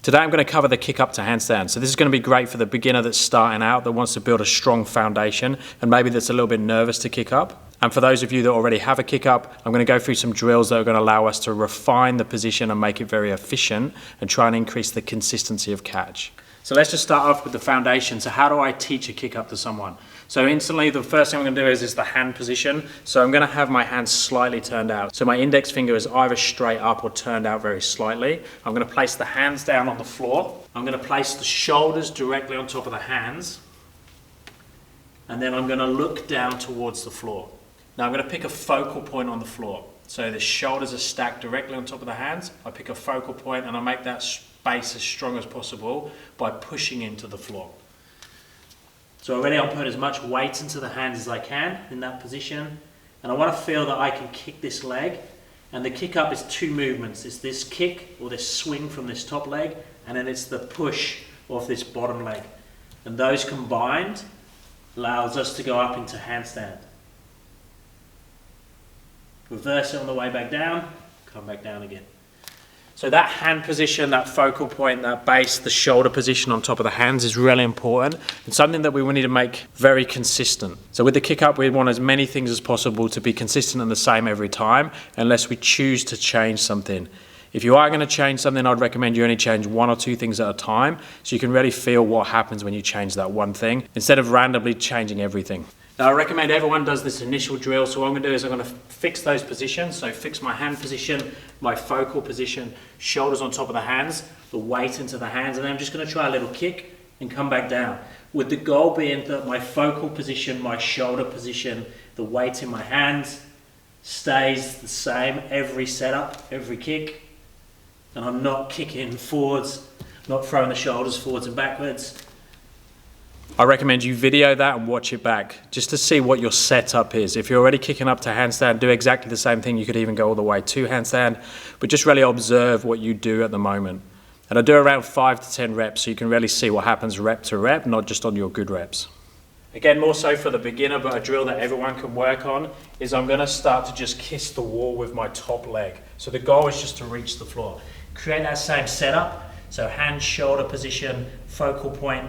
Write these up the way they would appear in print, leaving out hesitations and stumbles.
Today I'm going to cover the kick up to handstand. So this is going to be great for the beginner that's starting out, that wants to build a strong foundation and maybe that's a little bit nervous to kick up. And for those of you that already have a kick up, I'm going to go through some drills that are going to allow us to refine the position and make it very efficient and try and increase the consistency of catch. So let's just start off with the foundation. So how do I teach a kick up to someone? So instantly, the first thing I'm going to do is the hand position. So I'm going to have my hands slightly turned out. So my index finger is either straight up or turned out very slightly. I'm going to place the hands down on the floor. I'm going to place the shoulders directly on top of the hands. And then I'm going to look down towards the floor. Now I'm going to pick a focal point on the floor. So the shoulders are stacked directly on top of the hands. I pick a focal point and I make that space as strong as possible by pushing into the floor. So already I'll put as much weight into the hands as I can in that position. And I want to feel that I can kick this leg. And the kick up is two movements. It's this kick or this swing from this top leg, and then it's the push off this bottom leg. And those combined allows us to go up into handstand. Reverse it on the way back down, come back down again. So that hand position, that focal point, that base, the shoulder position on top of the hands is really important and something that we will need to make very consistent. So with the kick up, we want as many things as possible to be consistent and the same every time, unless we choose to change something. If you are going to change something, I'd recommend you only change one or two things at a time so you can really feel what happens when you change that one thing instead of randomly changing everything. Now I recommend everyone does this initial drill. So what I'm going to do is I'm going to fix those positions. So fix my hand position, my focal position, shoulders on top of the hands, the weight into the hands, and then I'm just going to try a little kick and come back down. With the goal being that my focal position, my shoulder position, the weight in my hands stays the same every setup, every kick. And I'm not kicking forwards, not throwing the shoulders forwards and backwards. I recommend you video that and watch it back just to see what your setup is. If you're already kicking up to handstand, do exactly the same thing. You could even go all the way to handstand, but just really observe what you do at the moment. And I do around 5 to 10 reps so you can really see what happens rep to rep, not just on your good reps. Again, more so for the beginner, but a drill that everyone can work on is I'm going to start to just kiss the wall with my top leg. So the goal is just to reach the floor. Create that same setup. So hand, shoulder position, focal point,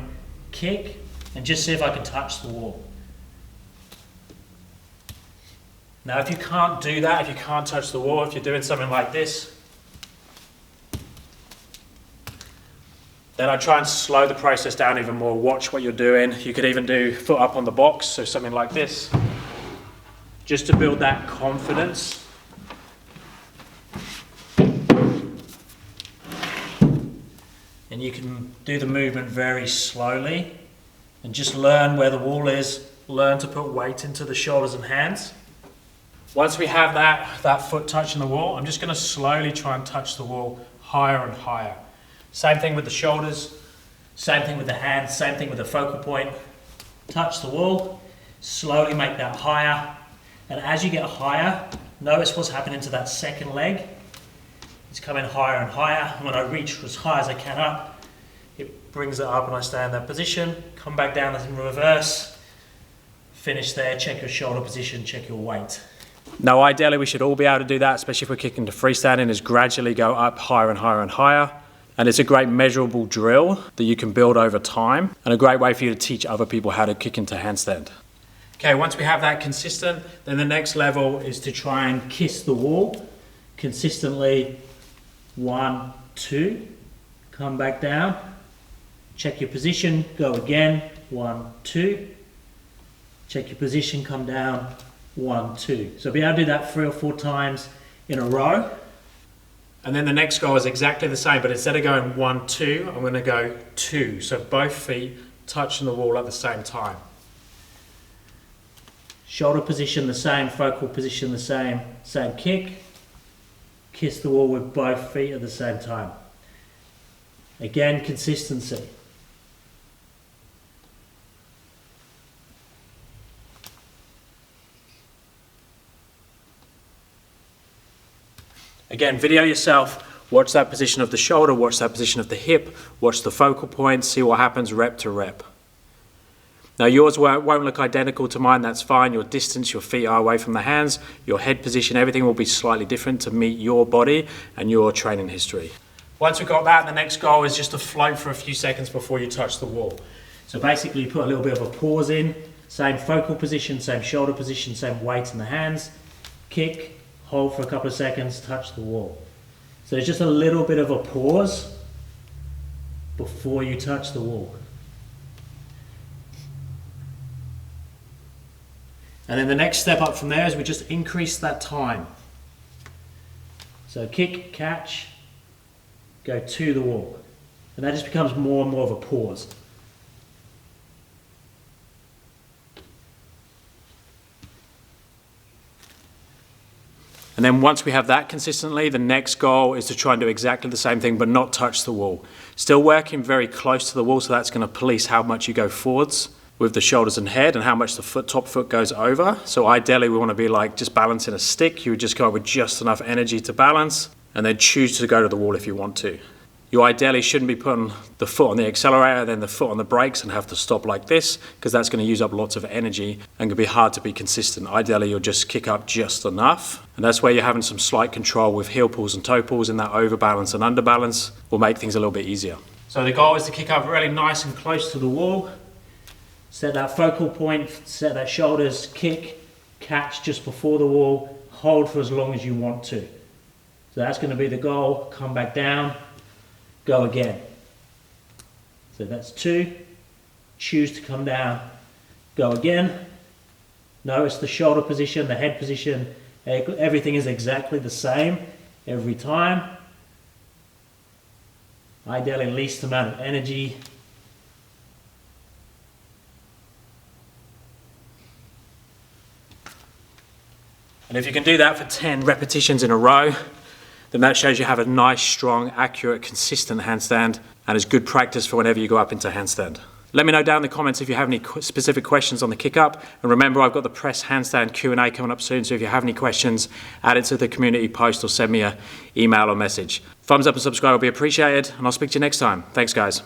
kick. And just see if I can touch the wall. Now if you can't do that, if you can't touch the wall, if you're doing something like this, then I try and slow the process down even more. Watch what you're doing. You could even do foot up on the box, so something like this, just to build that confidence. And you can do the movement very slowly. And just learn where the wall is, learn to put weight into the shoulders and hands. Once we have that foot touching the wall, I'm just going to slowly try and touch the wall higher and higher. Same thing with the shoulders, same thing with the hands, same thing with the focal point. Touch the wall, slowly make that higher. And as you get higher, notice what's happening to that second leg. It's coming higher and higher. And when I reach as high as I can up, it brings it up and I stay in that position, come back down in reverse, finish there, check your shoulder position, check your weight. Now ideally we should all be able to do that, especially if we're kicking to freestanding, is gradually go up higher and higher and higher. And it's a great measurable drill that you can build over time and a great way for you to teach other people how to kick into handstand. Okay, once we have that consistent, then the next level is to try and kiss the wall consistently. 1, 2, come back down. Check your position, go again, 1, 2. Check your position, come down, 1, 2. So be able to do that 3 or 4 times in a row. And then the next goal is exactly the same, but instead of going 1, 2, I'm going to go 2. So both feet touching the wall at the same time. Shoulder position the same, focal position the same kick. Kiss the wall with both feet at the same time. Again, consistency. Again, video yourself, watch that position of the shoulder, watch that position of the hip, watch the focal point, see what happens rep to rep. Now yours won't look identical to mine, that's fine. Your distance, your feet are away from the hands, your head position, everything will be slightly different to meet your body and your training history. Once we've got that, the next goal is just to float for a few seconds before you touch the wall. So basically you put a little bit of a pause in, same focal position, same shoulder position, same weight in the hands, kick, hold for a couple of seconds, touch the wall. So it's just a little bit of a pause before you touch the wall. And then the next step up from there is we just increase that time. So kick, catch, go to the wall. And that just becomes more and more of a pause. And then once we have that consistently, the next goal is to try and do exactly the same thing but not touch the wall. Still working very close to the wall, so that's going to police how much you go forwards with the shoulders and head and how much the top foot goes over. So ideally we want to be like just balancing a stick. You would just go with just enough energy to balance and then choose to go to the wall if you want to. You ideally shouldn't be putting the foot on the accelerator, then the foot on the brakes and have to stop like this, because that's going to use up lots of energy and can be hard to be consistent. Ideally, you'll just kick up just enough. And that's where you're having some slight control with heel pulls and toe pulls, and that overbalance and underbalance will make things a little bit easier. So the goal is to kick up really nice and close to the wall. Set that focal point, set that shoulders, kick, catch just before the wall, hold for as long as you want to. So that's going to be the goal. Come back down. Go again. So that's 2. Choose to come down. Go again. Notice the shoulder position, the head position. Everything is exactly the same every time. Ideally, least amount of energy. And if you can do that for 10 repetitions in a row, then that shows you have a nice, strong, accurate, consistent handstand and is good practice for whenever you go up into handstand. Let me know down in the comments if you have any specific questions on the kick up. And remember, I've got the press handstand Q&A coming up soon, so if you have any questions, add it to the community post or send me an email or message. Thumbs up and subscribe will be appreciated, and I'll speak to you next time. Thanks, guys.